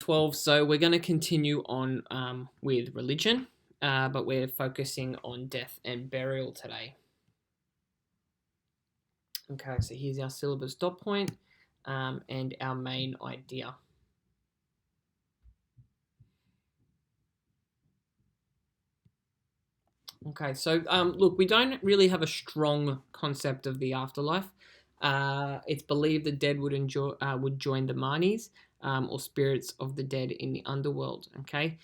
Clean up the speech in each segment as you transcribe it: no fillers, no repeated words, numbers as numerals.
12. So we're going to continue on with religion, but we're focusing on death and burial today. Okay, so here's our syllabus dot point and our main idea. Okay, so look, we don't really have a strong concept of the afterlife. It's believed the dead would join the manis, or spirits of the dead in the underworld. Okay,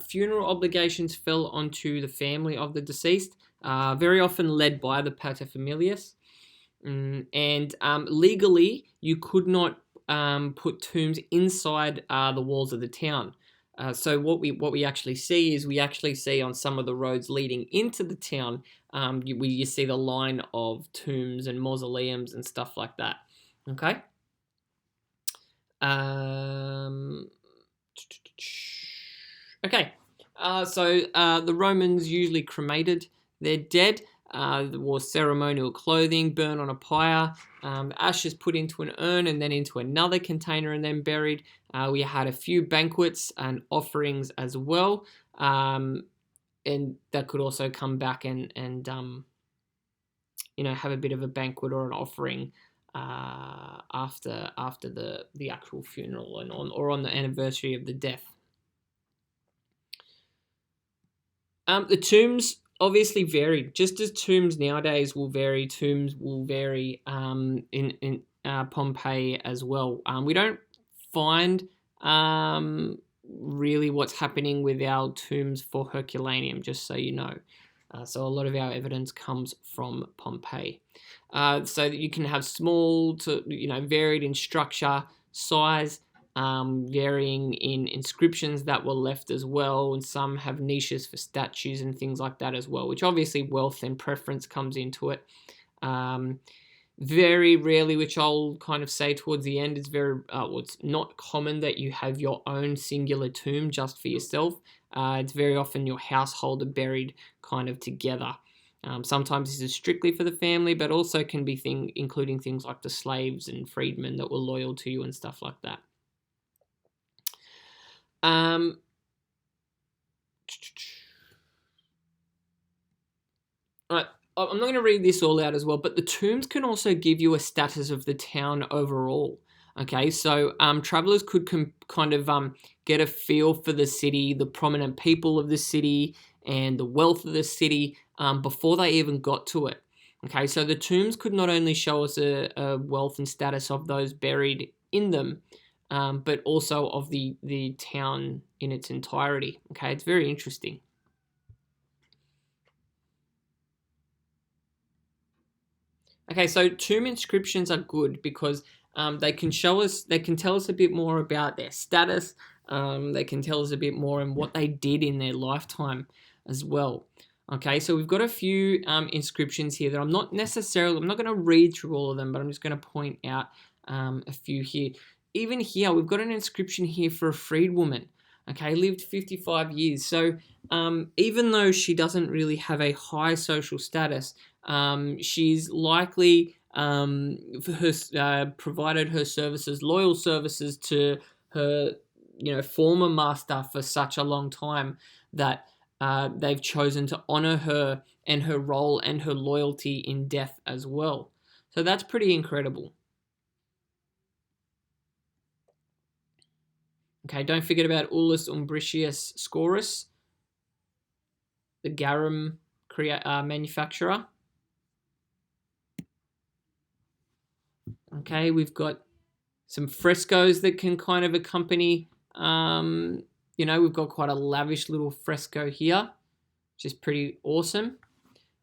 funeral obligations fell onto the family of the deceased, very often led by the paterfamilias. And legally, you could not put tombs inside the walls of the town. So what we actually see is we actually see on some of the roads leading into the town, you see the line of tombs and mausoleums and stuff like that. Okay. Okay. So the Romans usually cremated their dead. Wore ceremonial clothing, burned on a pyre, ashes put into an urn and then into another container and then buried. We had a few banquets and offerings as well, and that could also come back and have a bit of a banquet or an offering after the actual funeral and on the anniversary of the death. The tombs obviously varied, just as tombs nowadays will vary. Tombs will vary in Pompeii as well. We don't find really what's happening with our tombs for Herculaneum, just so you know. So a lot of our evidence comes from Pompeii. So that you can have small to varied in structure, size, varying in inscriptions that were left as well, and some have niches for statues and things like that as well, which obviously wealth and preference comes into it. Very rarely, which I'll kind of say towards the end, it's not common that you have your own singular tomb just for yourself. It's very often your household are buried kind of together. Sometimes this is strictly for the family, but also can be including things like the slaves and freedmen that were loyal to you and stuff like that. All right, I'm not going to read this all out as well, but the tombs can also give you a status of the town overall. Okay, so travelers could kind of get a feel for the city, the prominent people of the city, and the wealth of the city before they even got to it. Okay, so the tombs could not only show us a wealth and status of those buried in them, but also of the town in its entirety. Okay, it's very interesting. Okay, so tomb inscriptions are good because they can tell us a bit more about their status. They can tell us a bit more on what they did in their lifetime as well. Okay, so we've got a few inscriptions here that I'm not going to read through all of them, but I'm just going to point out a few here. Even here, we've got an inscription here for a freedwoman. Okay, lived 55 years. So even though she doesn't really have a high social status, she's likely provided her services, loyal services to her, former master for such a long time that they've chosen to honor her and her role and her loyalty in death as well. So that's pretty incredible. Okay, don't forget about Ulus Umbricius Scorus, the garum manufacturer. Okay, we've got some frescoes that can kind of accompany, we've got quite a lavish little fresco here, which is pretty awesome.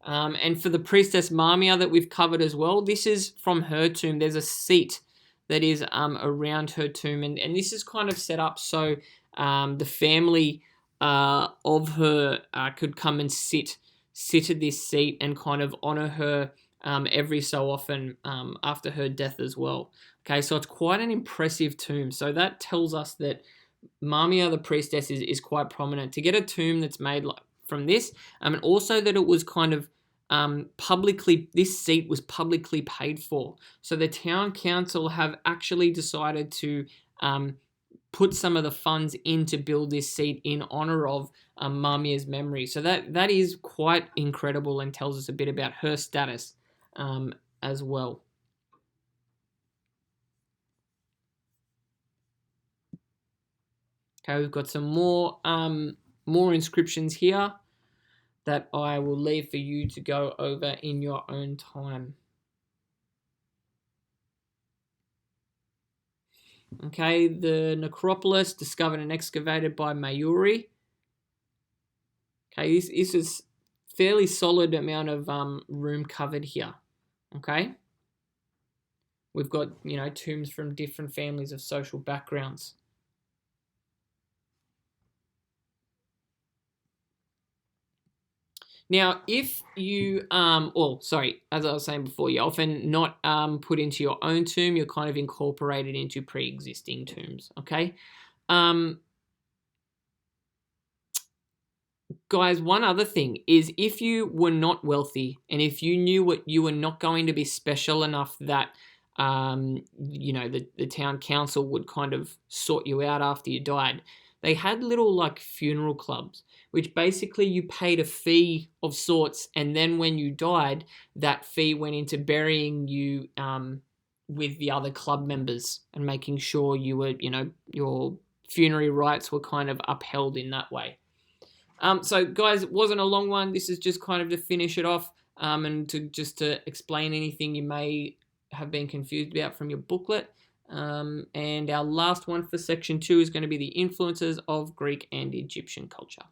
And for the priestess Marmia that we've covered as well, this is from her tomb. There's a seat that is around her tomb, and this is kind of set up so the family of her could come and sit at this seat and kind of honor her every so often after her death as well. Okay, so it's quite an impressive tomb. So that tells us that Marmia, the priestess, is quite prominent. To get a tomb that's made from this, and also that it was kind of this seat was publicly paid for. So the town council have actually decided to put some of the funds in to build this seat in honor of Mamiya's memory. So that is quite incredible and tells us a bit about her status as well. Okay, we've got some more inscriptions here that I will leave for you to go over in your own time. Okay, the necropolis discovered and excavated by Mayuri. Okay, this is fairly solid amount of room covered here. Okay, we've got, you know, tombs from different families of social backgrounds. Now, if you, as I was saying before, you're often not put into your own tomb. You're kind of incorporated into pre-existing tombs, okay? Guys, one other thing is if you were not wealthy and if you knew what you were not going to be special enough that, you know, the town council would kind of sort you out after you died, they had little like funeral clubs, which basically you paid a fee of sorts, and then when you died, that fee went into burying you with the other club members and making sure you were, you know, your funerary rights were kind of upheld in that way. So guys, it wasn't a long one. This is just kind of to finish it off and to explain anything you may have been confused about from your booklet. And our last one for section 2 is going to be the influences of Greek and Egyptian culture.